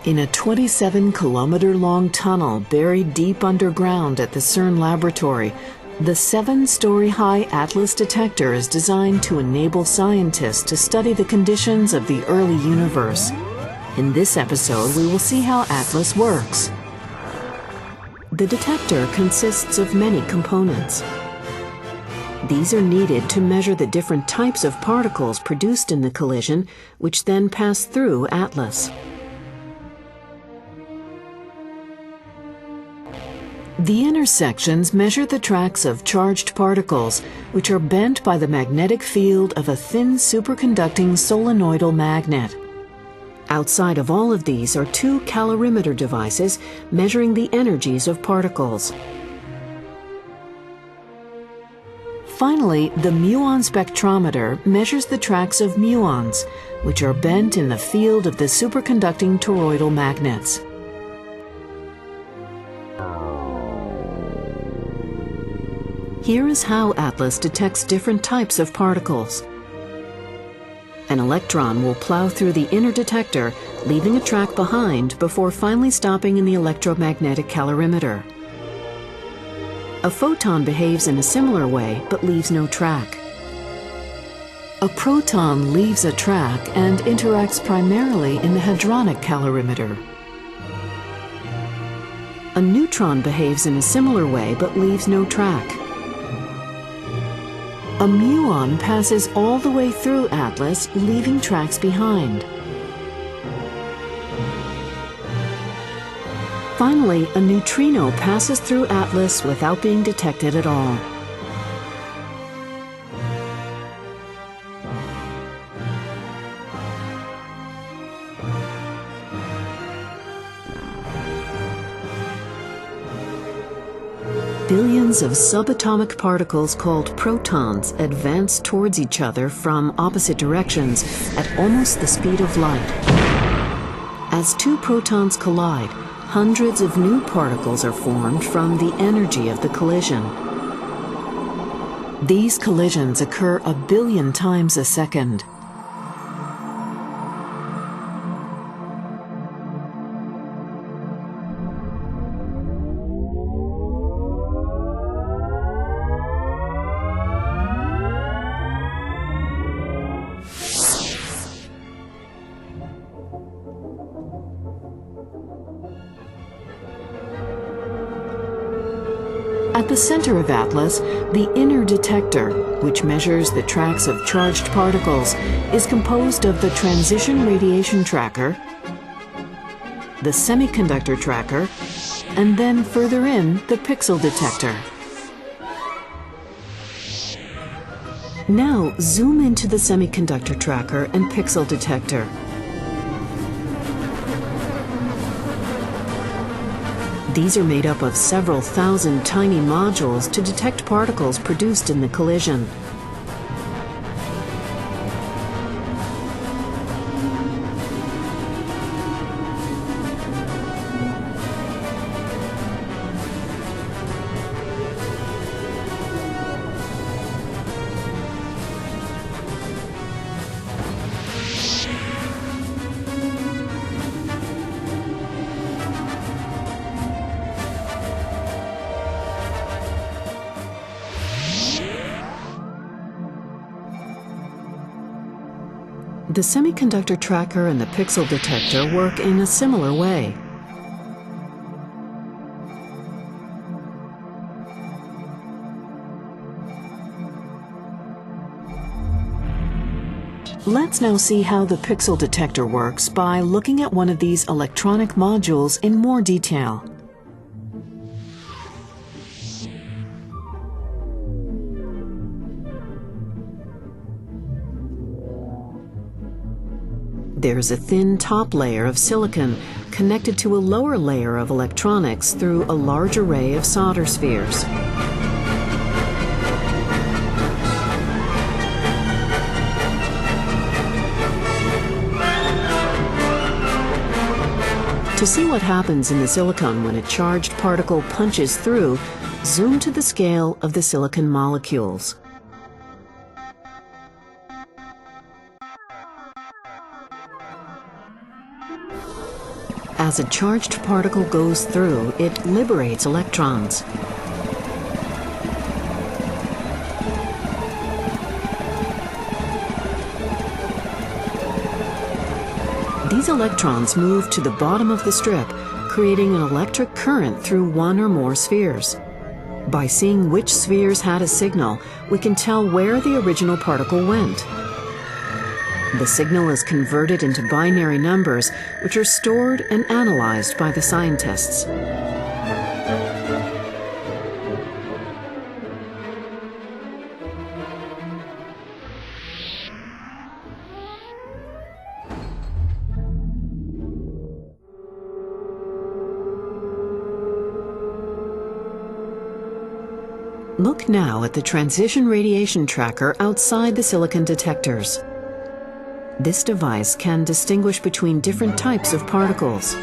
In a 27-kilometer-long tunnel buried deep underground at the CERN laboratory, the 7-story-high ATLAS detector is designed to enable scientists to study the conditions of the early universe. In this episode, we will see how ATLAS works. The detector consists of many components. These are needed to measure the different types of particles produced in the collision, which then pass through ATLAS. The intersections measure the tracks of charged particles, which are bent by the magnetic field of a thin superconducting solenoidal magnet. Outside of all of these are two calorimeter devices measuring the energies of particles. Finally, the muon spectrometer measures the tracks of muons, which are bent in the field of the superconducting toroidal magnets. Here is how ATLAS detects different types of particles. An electron will plow through the inner detector, leaving a track behind before finally stopping in the electromagnetic calorimeter. A photon behaves in a similar way but leaves no track. A proton leaves a track and interacts primarily in the hadronic calorimeter. A neutron behaves in a similar way but leaves no track. A muon passes all the way through ATLAS, leaving tracks behind. Finally, a neutrino passes through ATLAS without being detected at all. Billions of subatomic particles called protons advance towards each other from opposite directions at almost the speed of light. As two protons collide, hundreds of new particles are formed from the energy of the collision. These collisions occur 1 billion times a second. At the center of ATLAS, the inner detector, which measures the tracks of charged particles, is composed of the transition radiation tracker, the semiconductor tracker, and then further in, the pixel detector. Now zoom into the semiconductor tracker and pixel detector. These are made up of several thousand tiny modules to detect particles produced in the collision. The semiconductor tracker and the pixel detector work in a similar way. Let's now see how the pixel detector works by looking at one of these electronic modules in more detail. There's a thin top layer of silicon connected to a lower layer of electronics through a large array of solder spheres. To see what happens in the silicon when a charged particle punches through, zoom to the scale of the silicon molecules. As a charged particle goes through, it liberates electrons. These electrons move to the bottom of the strip, creating an electric current through one or more spheres. By seeing which spheres had a signal, we can tell where the original particle went. The signal is converted into binary numbers, which are stored and analyzed by the scientists. Look now at the transition radiation tracker outside the silicon detectors. This device can distinguish between different types of particles.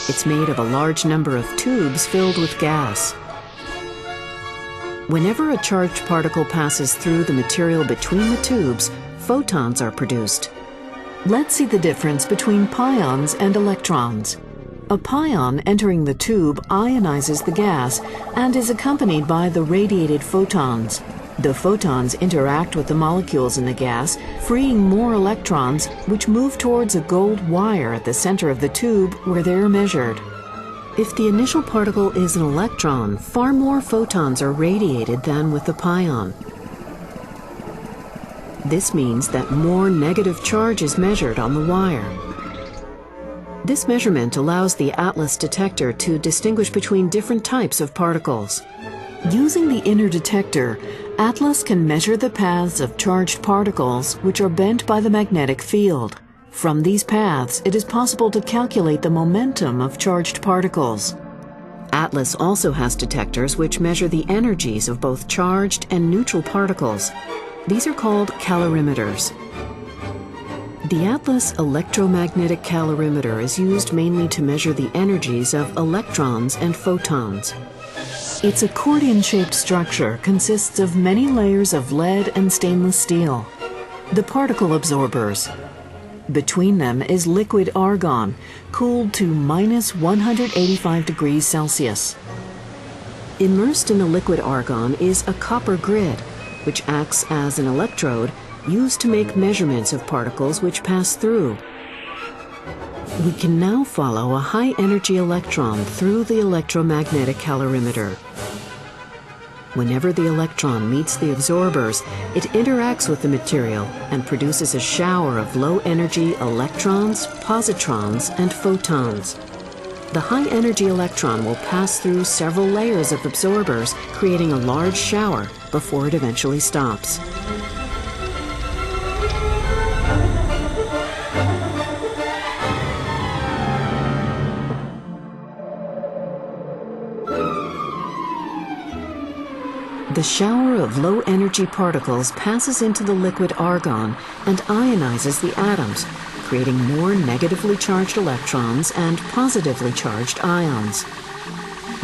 It's made of a large number of tubes filled with gas. Whenever a charged particle passes through the material between the tubes, photons are produced. Let's see the difference between pions and electrons. A pion entering the tube ionizes the gas and is accompanied by the radiated photons. The photons interact with the molecules in the gas, freeing more electrons, which move towards a gold wire at the center of the tube where they are measured. If the initial particle is an electron, far more photons are radiated than with the pion. This means that more negative charge is measured on the wire. This measurement allows the ATLAS detector to distinguish between different types of particles. Using the inner detector, ATLAS can measure the paths of charged particles which are bent by the magnetic field. From these paths, it is possible to calculate the momentum of charged particles. ATLAS also has detectors which measure the energies of both charged and neutral particles. These are called calorimeters. The ATLAS electromagnetic calorimeter is used mainly to measure the energies of electrons and photons. Its accordion-shaped structure consists of many layers of lead and stainless steel. The particle absorbers. Between them is liquid argon, cooled to -185 degrees Celsius. Immersed in the liquid argon is a copper grid, which acts as an electrode used to make measurements of particles which pass through. We can now follow a high-energy electron through the electromagnetic calorimeter. Whenever the electron meets the absorbers, it interacts with the material and produces a shower of low-energy electrons, positrons, and photons. The high-energy electron will pass through several layers of absorbers, creating a large shower before it eventually stops. The shower of low-energy particles passes into the liquid argon and ionizes the atoms, creating more negatively charged electrons and positively charged ions.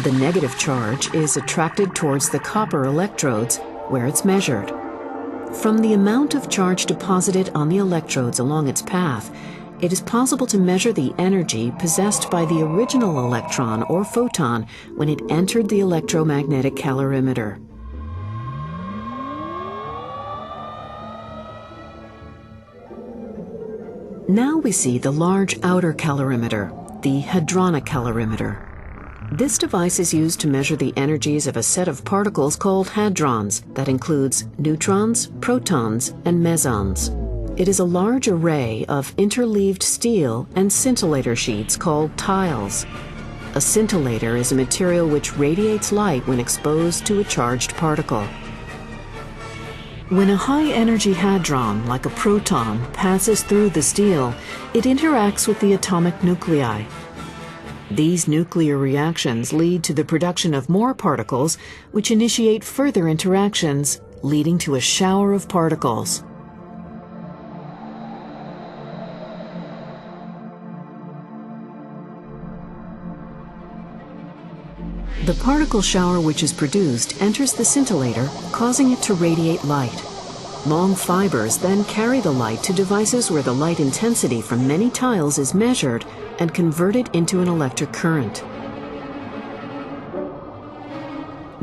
The negative charge is attracted towards the copper electrodes, where it's measured. From the amount of charge deposited on the electrodes along its path, it is possible to measure the energy possessed by the original electron or photon when it entered the electromagnetic calorimeter. Now we see the large outer calorimeter, the hadronic calorimeter. This device is used to measure the energies of a set of particles called hadrons that includes neutrons, protons, and mesons. It is a large array of interleaved steel and scintillator sheets called tiles. A scintillator is a material which radiates light when exposed to a charged particle. When a high-energy hadron, like a proton, passes through the steel, it interacts with the atomic nuclei. These nuclear reactions lead to the production of more particles, which initiate further interactions, leading to a shower of particles. The particle shower which is produced enters the scintillator, causing it to radiate light. Long fibers then carry the light to devices where the light intensity from many tiles is measured and converted into an electric current.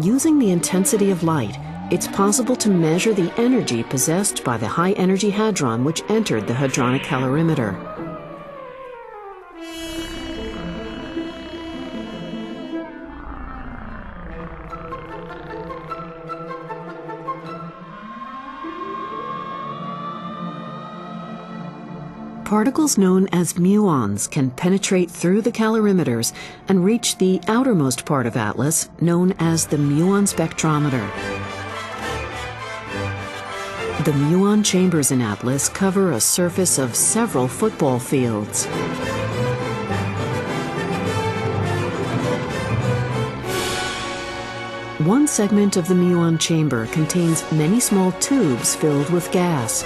Using the intensity of light, it's possible to measure the energy possessed by the high-energy hadron which entered the hadronic calorimeter. Particles known as muons can penetrate through the calorimeters and reach the outermost part of ATLAS, known as the muon spectrometer. The muon chambers in ATLAS cover a surface of several football fields. One segment of the muon chamber contains many small tubes filled with gas.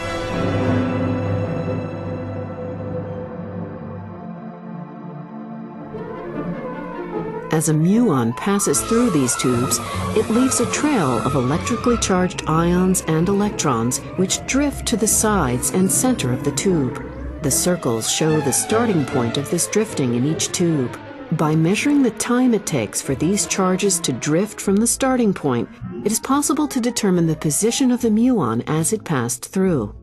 As a muon passes through these tubes, it leaves a trail of electrically charged ions and electrons which drift to the sides and center of the tube. The circles show the starting point of this drifting in each tube. By measuring the time it takes for these charges to drift from the starting point, it is possible to determine the position of the muon as it passed through.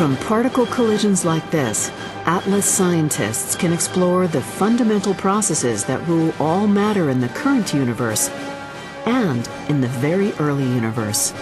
From particle collisions like this, ATLAS scientists can explore the fundamental processes that rule all matter in the current universe and in the very early universe.